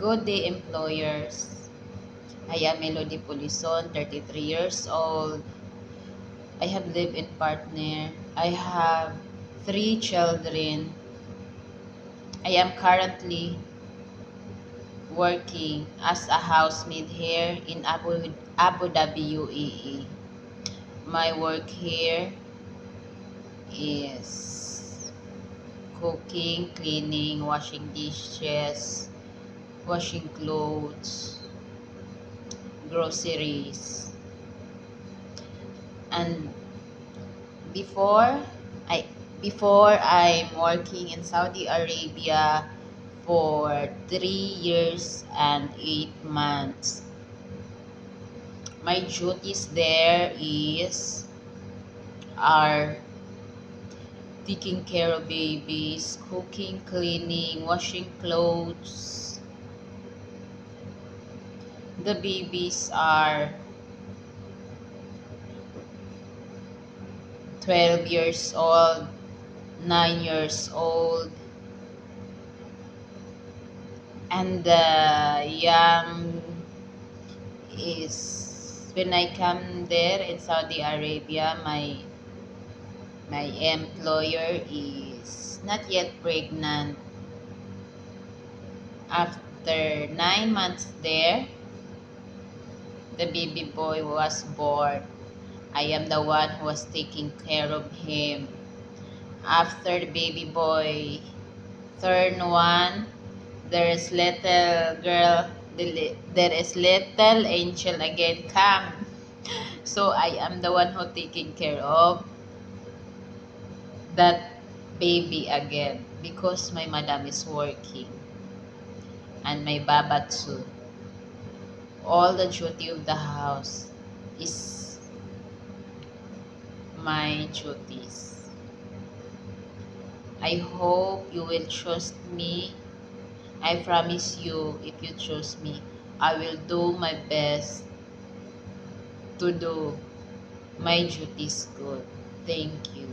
Good day, employers. I am Melody Pulison, 33 years old. I have live-in partner. I have 3 children. I am currently working as a housemaid here in Abu Dhabi, UAE. My work here is cooking, cleaning, washing dishes, washing clothes, groceries. And before I before I'm working in Saudi Arabia for 3 years and 8 months. My duties there is are taking care of babies, cooking, cleaning, washing clothes. The babies are 12 years old, 9 years old, and the young is when I come there in Saudi Arabia, my employer is not yet pregnant. After 9 months there, the baby boy was born. I am the one who was taking care of him. After the baby boy turn one, there is little girl, there is little angel again come. So I am the one who taking care of that baby again because my madam is working and my baba too. All the duty of the house is my duties. I hope you will trust me. I promise you, if you trust me, I will do my best to do my duties good. Thank you.